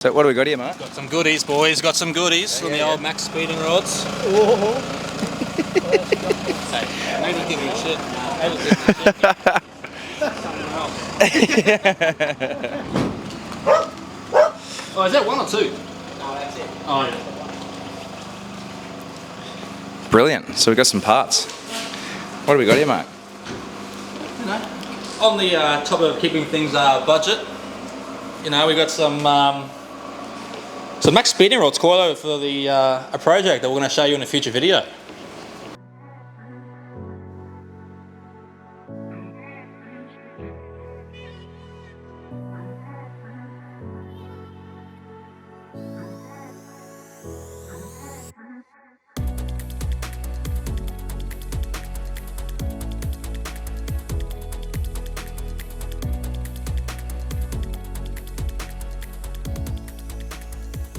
So what do we got here, mate? Got some goodies, boys. Got some goodies from the old Max speeding rods. Hey, maybe give you a shit. Oh, is that one or two? No, that's it. Oh, yeah. Brilliant. So we got some parts. What do we got here, mate? You know, on the top of keeping things budget, you know, we got some Max speeding rods coiled for the a project that we're going to show you in a future video.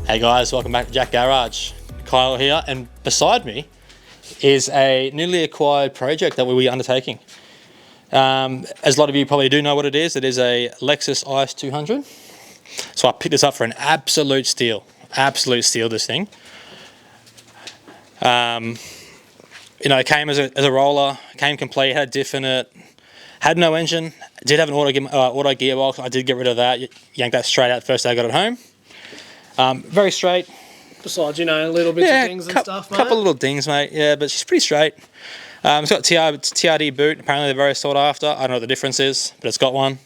Hey guys, welcome back to Jack Garage. Kyle here, and beside me is a newly acquired project that we'll be undertaking. As a lot of you probably do know what it is a Lexus IS 200. So I picked this up for an absolute steal, this thing. You know, it came as a roller, came complete, had a diff in it, had no engine, did have an auto gearbox. I did get rid of that, yanked that straight out the first day I got it home. Very straight. Besides, you know, little bits of dings and stuff, mate. Couple of little dings, mate. Yeah, but she's pretty straight. It's got TRD boot. Apparently they're very sought after. I don't know what the difference is, but it's got one.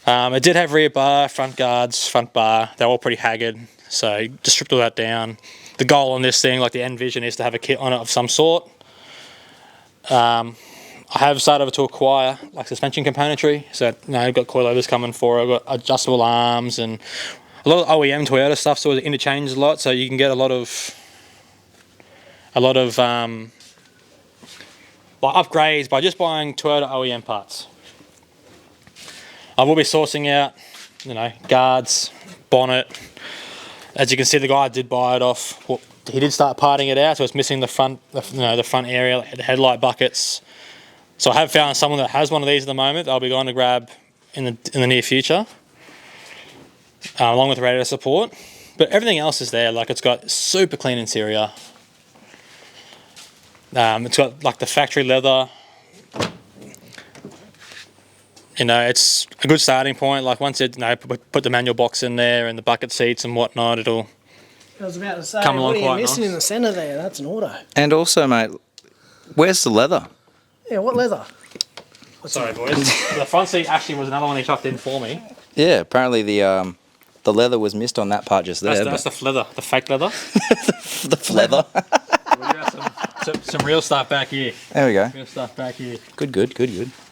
It did have rear bar, front guards, front bar. They're all pretty haggard, so just stripped all that down. The goal on this thing, like the end vision, is to have a kit on it of some sort. I have started to acquire like suspension componentry, so you know, I've got coilovers coming for it. I've got adjustable arms and a lot of OEM Toyota stuff, so it interchanges a lot, so you can get a lot of upgrades by just buying Toyota OEM parts. I will be sourcing out, you know, guards, bonnet. As you can see, the guy did buy it off. Well, he did start parting it out, so it's missing the front area, like the headlight buckets. So I have found someone that has one of these at the moment. I'll be going to grab in the near future. Along with radiator support, but everything else is there. Like, it's got super clean interior. It's got like the factory leather. You know, it's a good starting point. Like, once it, you know, put the manual box in there and the bucket seats and whatnot, it'll. I was about to say, come along what are you quite missing nice. in the centre there? That's an auto. And also, mate, where's the leather? Yeah, what leather? Sorry, boys. The front seat actually was another one he chucked in for me. Yeah, apparently the leather was missed on that part just there. That's the leather, the fake leather. the leather. We got some real stuff back here. There we go. Real stuff back here. Good.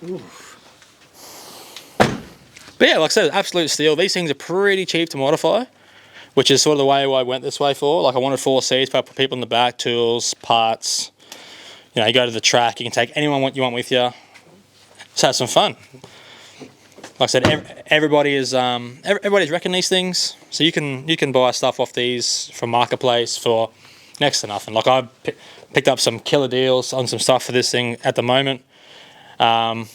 Oof. But yeah, like I said, absolute steal. These things are pretty cheap to modify, which is sort of the way I went this way for. Like, I wanted 4 seats, but I put people in the back, tools, parts. You know, you go to the track, you can take anyone you want with you. Just have some fun. Like I said, everybody's wrecking these things, so you can buy stuff off these from Marketplace for next to nothing. Like, I've picked up some killer deals on some stuff for this thing at the moment. You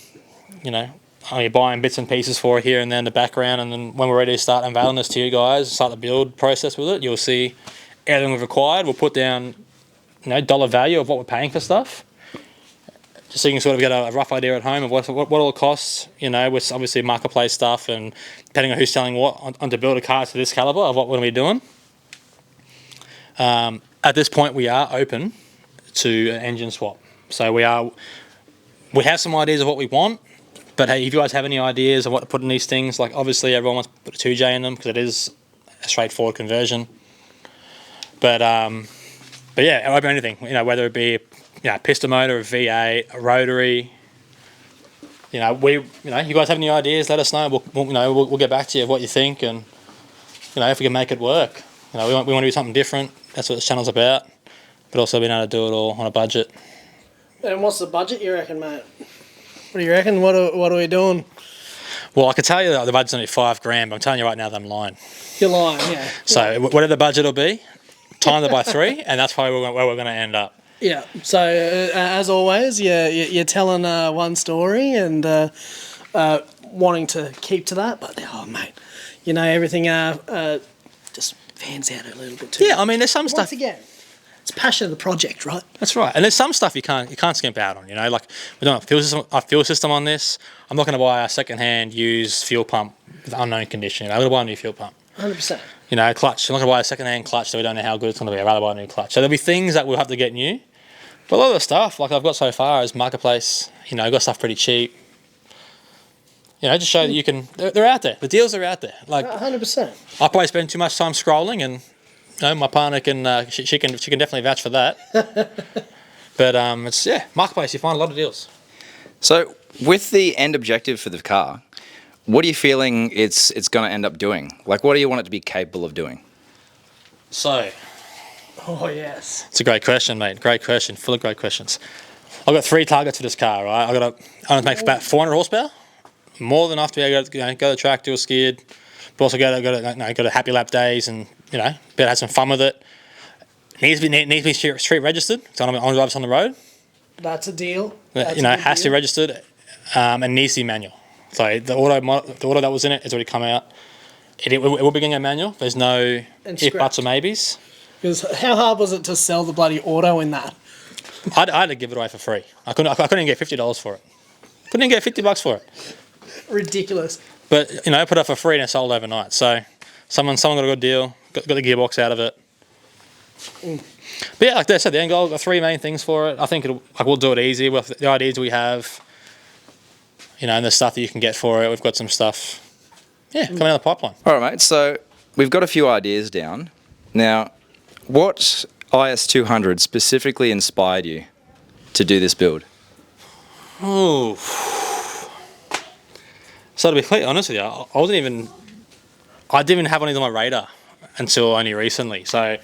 know, I'm buying bits and pieces for it here and there in the background, and then when we're ready to start unveiling this to you guys, start the build process with it, you'll see everything we've acquired. We'll put down, you know, dollar value of what we're paying for stuff, just so you can sort of get a rough idea at home of what all it costs, you know, with obviously marketplace stuff and depending on who's selling what on to build a car to this caliber of what we're going to be doing. At this point, we are open to an engine swap. So we have some ideas of what we want, but hey, if you guys have any ideas of what to put in these things, like obviously everyone wants to put a 2J in them because it is a straightforward conversion. But yeah, open anything, you know, whether it be, you know, piston motor, a V8, a rotary. You know, you guys have any ideas? Let us know. We'll get back to you of what you think, and you know, if we can make it work. You know, we want to do something different. That's what this channel's about. But also being able to do it all on a budget. And what's the budget, you reckon, mate? What do you reckon? What are we doing? Well, I can tell you that the budget's only $5,000, but I'm telling you right now that I'm lying. You're lying, yeah. So whatever the budget will be, times it by 3, and that's probably where we're going to end up. Yeah. So as always, you're telling one story and wanting to keep to that, but oh mate, you know, everything just fans out a little bit too. Yeah, I mean, there's some Once stuff. again, it's passion of the project, right? That's right, and there's some stuff you can't skimp out on. You know, like we're doing a fuel system on this. I'm not going to buy a second-hand used fuel pump with unknown condition. You know, I'm going to buy a new fuel pump. 100%. You know, clutch. I'm not going to buy a second-hand clutch that we don't know how good it's going to be. I'd rather buy a new clutch. So there'll be things that we'll have to get new. But a lot of the stuff, like I've got so far, is marketplace. You know, I've got stuff pretty cheap. You know, just show that you can. They're out there. The deals are out there. Like 100%. I probably spend too much time scrolling, and you know, my partner can. She can definitely vouch for that. But it's marketplace. You find a lot of deals. So, with the end objective for the car, what are you feeling it's going to end up doing? Like, what do you want it to be capable of doing? So Oh, yes. it's a great question, mate. Great question. Full of great questions. I've got 3 targets for this car. Right, I want to make about 400 horsepower. More than enough to be able to go to the track, do a skid, but also go to happy lap days and be able to have some fun with it. Needs to be street registered. So I'm on drivers on the road. That's a deal. Has to be registered, and needs to be manual. So the auto that was in it has already come out. It will be getting a manual. There's no if, buts, or maybes. Because how hard was it to sell the bloody auto in that? I had to give it away for free. I couldn't even get $50 for it. Couldn't even get $50 for it. Ridiculous. But you know, I put it up for free and it sold overnight. So someone got a good deal, got the gearbox out of it. But yeah, like I said, the end goal, got 3 main things for it. I think we'll do it easy with the ideas we have. You know, and the stuff that you can get for it. We've got some stuff, coming out of the pipeline. All right, mate. So, we've got a few ideas down. Now, what IS200 specifically inspired you to do this build? Oh. So to be quite honest with you, I didn't even have one of these on my radar until only recently. So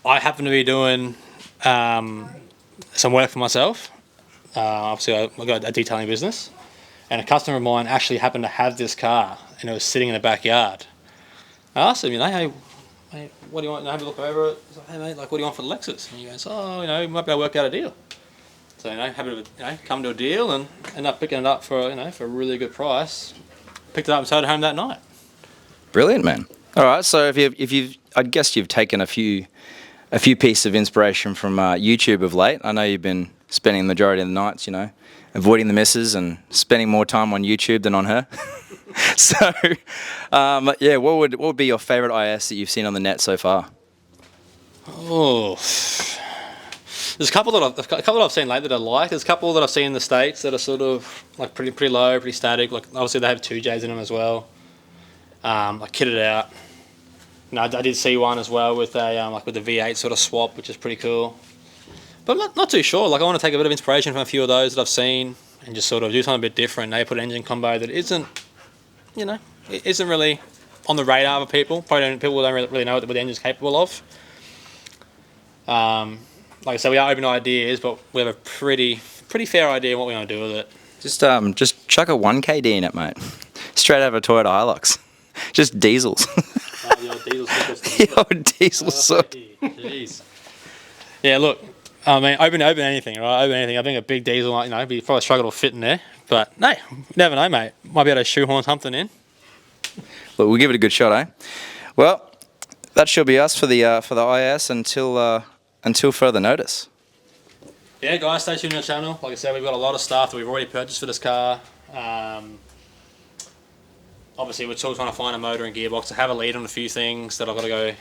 I happen to be doing some work for myself. Obviously, I've got a detailing business, and a customer of mine actually happened to have this car, and it was sitting in the backyard. I asked him, you know, hey, mate, what do you want? And I have a look over it. He's like, hey, mate, like, what do you want for the Lexus? And he goes, oh, you know, we might be able to work out a deal. So, you know, happy to come to a deal and end up picking it up for a really good price. Picked it up and sold it home that night. Brilliant, man. All right, so I guess you've taken a few pieces of inspiration from YouTube of late. I know you've been spending the majority of the nights, you know, avoiding the missus and spending more time on YouTube than on her. So, what would be your favourite IS that you've seen on the net so far? Oh, there's a couple that I've seen lately that I like. There's a couple that I've seen in the States that are sort of like pretty low, pretty static. Like obviously they have 2Js in them as well. I kitted out. You know, I did see one as well with with the V8 sort of swap, which is pretty cool. But I'm not too sure. Like I want to take a bit of inspiration from a few of those that I've seen and just sort of do something a bit different. They put an engine combo that isn't really on the radar of people. People don't really know what the engine's capable of. Like I said, we are open to ideas, but we have a pretty fair idea of what we want to do with it. Just chuck a 1KD in it, mate. Straight out of a Toyota Hilux. Just diesels. The old diesel The old diesel suck. Jeez. Yeah, look, I mean, open anything, right? Open anything. I think a big diesel, you probably struggle to fit in there. But no, never know, mate. Might be able to shoehorn something in. Look, we'll give it a good shot, eh? Well, that should be us for the IS until further notice. Yeah, guys, stay tuned on the channel. Like I said, we've got a lot of stuff that we've already purchased for this car. Obviously, we're still trying to find a motor and gearbox. I have a lead on a few things that I've got to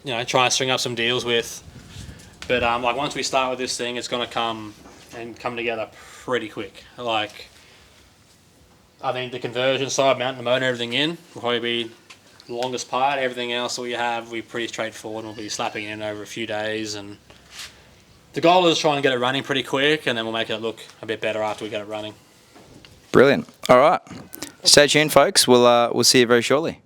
go, try and string up some deals with. But like once we start with this thing, it's going to come together pretty quick. Like, I think the conversion side, mounting the motor, everything in, will probably be the longest part. Everything else that we have will be pretty straightforward. We'll be slapping it in over a few days, and the goal is trying to get it running pretty quick, and then we'll make it look a bit better after we get it running. Brilliant. All right. Stay tuned, folks. We'll see you very shortly.